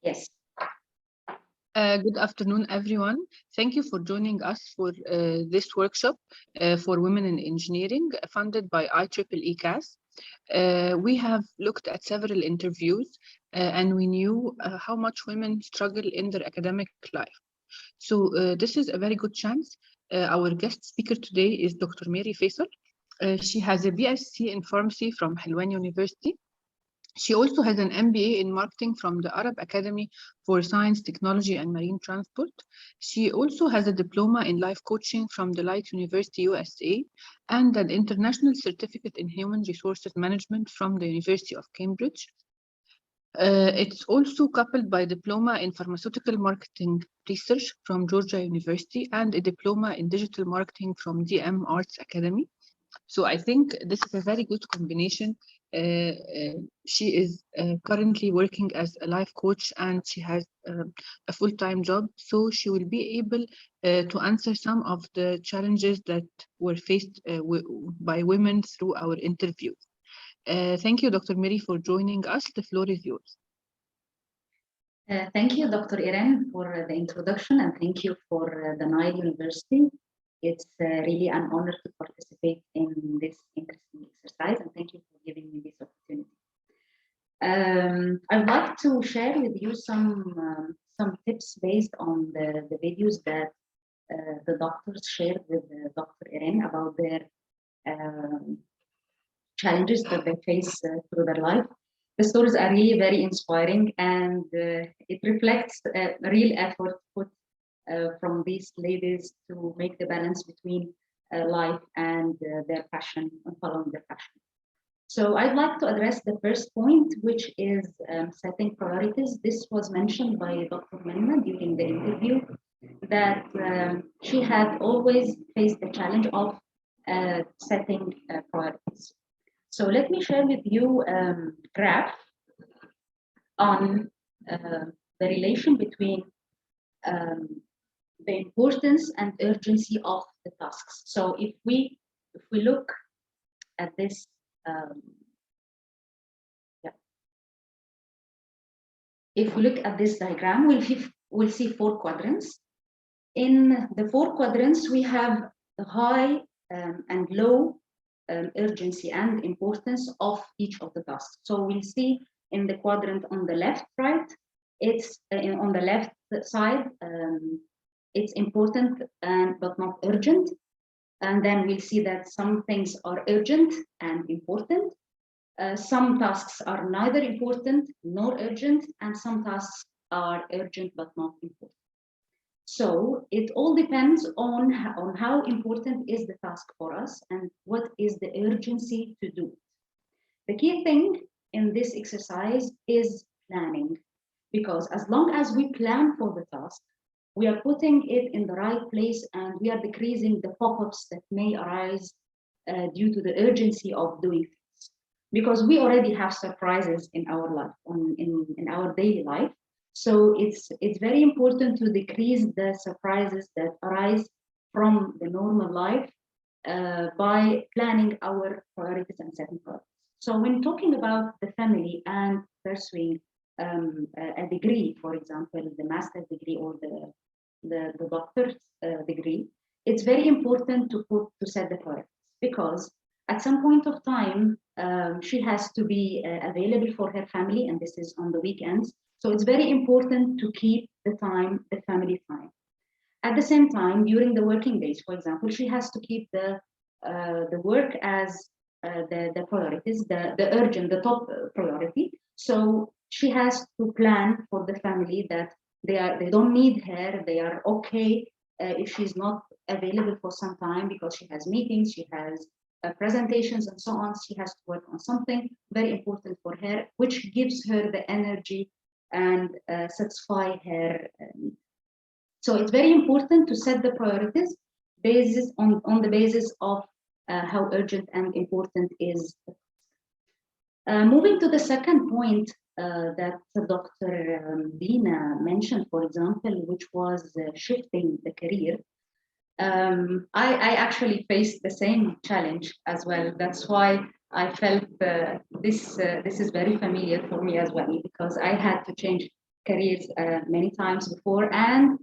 Yes. Good afternoon, everyone. Thank you for joining us for this workshop for Women in Engineering, funded by IEEE CAS. We have looked at several interviews and we knew how much women struggle in their academic life. So this is a very good chance. Our guest speaker today is Dr. Mary Faisal. She has a BSc in pharmacy from Helwan University. She also has an MBA in marketing from the Arab Academy for Science, Technology, and Marine Transport. She also has a diploma in life coaching from the Light University, USA, and an international certificate in human resources management from the University of Cambridge. It's also coupled by a diploma in pharmaceutical marketing research from Georgia University and a diploma in digital marketing from DM Arts Academy. So I think this is a very good combination. She is currently working as a life coach and she has a full-time job. So she will be able to answer some of the challenges that were faced by women through our interview. Thank you, Dr. Mary, for joining us. The floor is yours. Thank you, Dr. Irene, for the introduction, and thank you for the Nile University. It's really an honor to participate in this interesting exercise, and thank you for giving me this opportunity. I'd like to share with you some tips based on the videos that the doctors shared with Dr. Irene about their challenges that they face through their life. The stories are really very inspiring, and it reflects a real effort put from these ladies to make the balance between life and their passion and following their passion. So I'd like to address the first point, which is setting priorities. This was mentioned by Dr. Menna during the interview, that she had always faced the challenge of setting priorities. So let me share with you a graph on the relation between the importance and urgency of the tasks. So if we look at this, if we look at this diagram, we'll see 4 quadrants. In the 4 quadrants, we have the high and low urgency and importance of each of the tasks. So we'll see in the quadrant on the left, right, it's on the left side, it's important but not urgent. And then we'll see that some things are urgent and important. Some tasks are neither important nor urgent, and some tasks are urgent but not important. So it all depends on how important is the task for us and what is the urgency to do. The key thing in this exercise is planning, because as long as we plan for the task, we are putting it in the right place and we are decreasing the pop-ups that may arise due to the urgency of doing things. Because we already have surprises in our life, in our daily life. So it's very important to decrease the surprises that arise from the normal life by planning our priorities and setting priorities. So when talking about the family and pursuing a degree, for example, the master's degree or the doctor's degree, it's very important to set the priorities, because at some point of time, she has to be available for her family, and this is on the weekends. So it's very important to keep the time, the family time. At the same time, during the working days, for example, she has to keep the work as the priorities, the urgent, the top priority. So she has to plan for the family that they don't need her, they are okay if she's not available for some time because she has meetings, she has presentations and so on. She has to work on something very important for her, which gives her the energy and satisfy her needs. So it's very important to set the priorities on the basis of how urgent and important is. Moving to the second point that Dr. Dina mentioned, for example, which was shifting the career. I actually faced the same challenge as well. That's why I felt this is very familiar for me as well, because I had to change careers many times before, and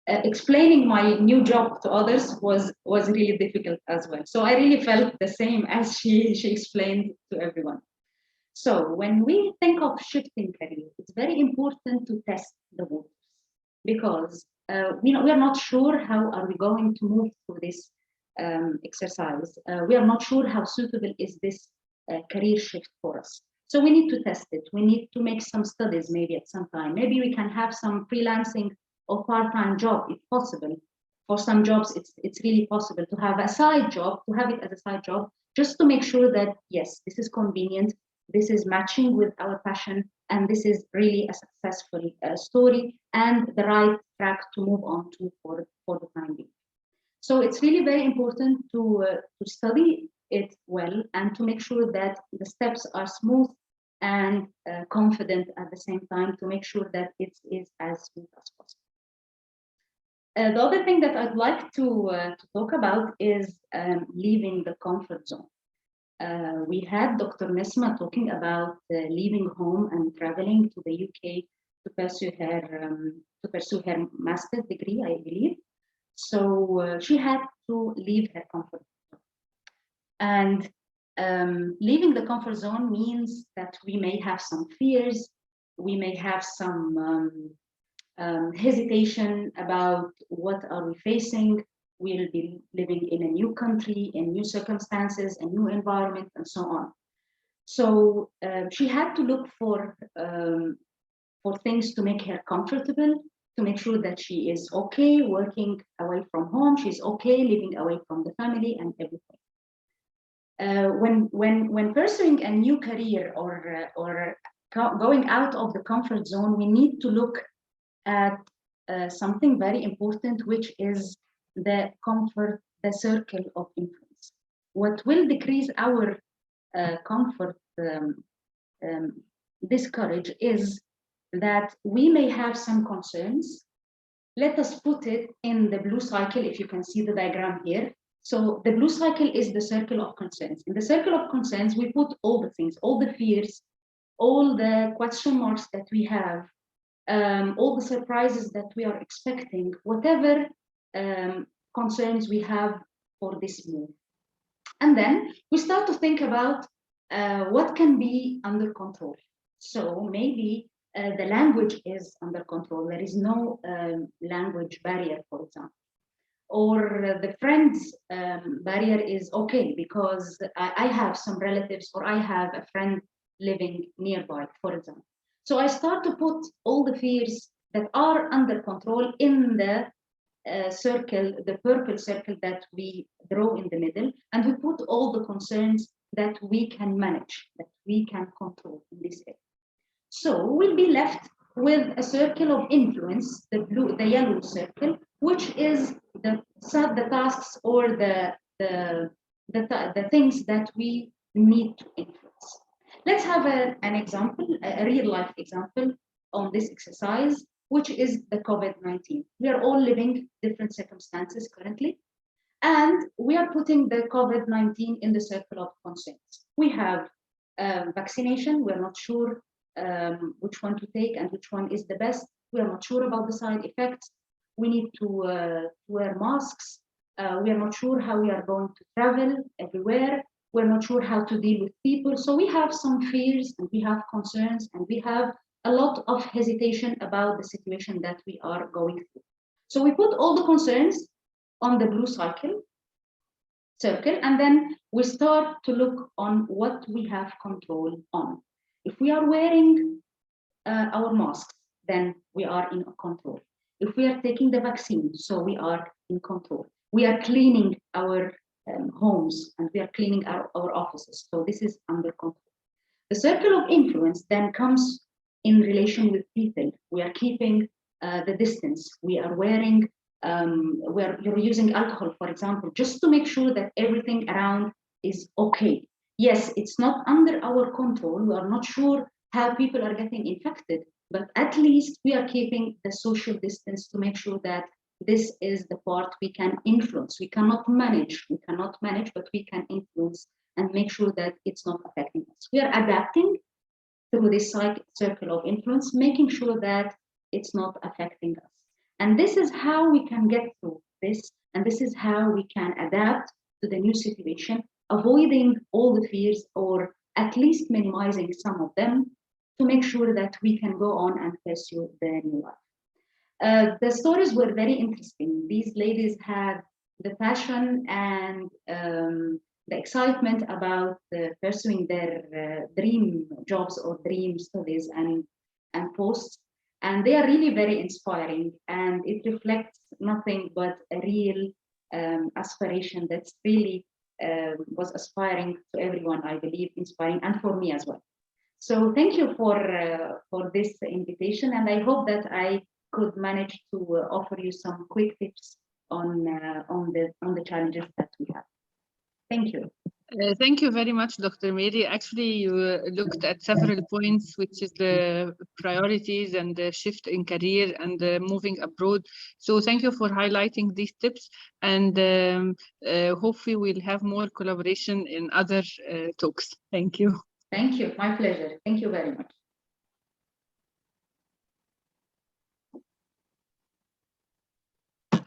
explaining my new job to others was really difficult as well. So I really felt the same as she explained to everyone. So when we think of shifting career, it's very important to test the waters, because we are not sure how are we going to move through this exercise. We are not sure how suitable is this career shift for us. So we need to test it. We need to make some studies maybe at some time. Maybe we can have some freelancing or part-time job if possible. For some jobs, it's really possible to have a side job, to have it as a side job, just to make sure that, yes, this is convenient, this is matching with our passion, and this is really a successful story and the right track to move on to for the time being. So it's really very important to study it well and to make sure that the steps are smooth and confident at the same time, to make sure that it is as smooth as possible. The other thing that I'd like to talk about is leaving the comfort zone. We had Dr. Nesma talking about leaving home and traveling to the UK to pursue her master's degree, I believe. So she had to leave her comfort zone. And leaving the comfort zone means that we may have some fears, we may have some hesitation about what are we facing. We'll be living in a new country, in new circumstances, a new environment, and so on. So she had to look for things to make her comfortable, to make sure that she is okay working away from home, she's okay living away from the family and everything. When pursuing a new career or going out of the comfort zone, we need to look at something very important, which is the circle of influence. What will decrease our comfort, discourage, is that we may have some concerns. Let us put it in the blue cycle, if you can see the diagram here. So the blue cycle is the circle of concerns. In the circle of concerns, we put all the things, all the fears, all the question marks that we have, all the surprises that we are expecting, whatever concerns we have for this move. And then we start to think about what can be under control. So maybe the language is under control. There is no language barrier, for example. Or the friends barrier is okay because I have some relatives or I have a friend living nearby, for example. So I start to put all the fears that are under control in the circle, the purple circle that we draw in the middle, and we put all the concerns that we can manage, that we can control in this area. So we'll be left with a circle of influence, the yellow circle, which is the tasks or the things that we need to influence. Let's have an example, a real life example on this exercise, which is the COVID-19. We are all living different circumstances currently, and we are putting the COVID-19 in the circle of concerns. We have vaccination. We're not sure which one to take and which one is the best. We are not sure about the side effects. We need to wear masks. We are not sure how we are going to travel everywhere. We're not sure how to deal with people. So we have some fears and we have concerns and we have a lot of hesitation about the situation that we are going through. So we put all the concerns on the blue circle, and then we start to look on what we have control on. If we are wearing our masks, then we are in control. If we are taking the vaccine, so we are in control. We are cleaning our homes and we are cleaning our offices. So this is under control. The circle of influence then comes in relation with people. We are keeping the distance. We are wearing, you're using alcohol, for example, just to make sure that everything around is okay. Yes, it's not under our control. We are not sure how people are getting infected, but at least we are keeping the social distance to make sure that this is the part we can influence. We cannot manage, but we can influence and make sure that it's not affecting us. We are adapting through this circle of influence, making sure that it's not affecting us. And this is how we can get through this, and this is how we can adapt to the new situation, avoiding all the fears or at least minimizing some of them to make sure that we can go on and pursue the new life. The stories were very interesting. These ladies had the passion and the excitement about pursuing their dream jobs or dream studies and posts. And they are really very inspiring, and it reflects nothing but a real aspiration that's really was aspiring to everyone, I believe, inspiring, and for me as well. So thank you for this invitation, and I hope that I could manage to offer you some quick tips on the challenges that we have. Thank you. Thank you very much, Dr. Mary. Actually, you looked at several points, which is the priorities and the shift in career and moving abroad. So thank you for highlighting these tips, and hopefully we'll have more collaboration in other talks. Thank you. Thank you. My pleasure. Thank you very much.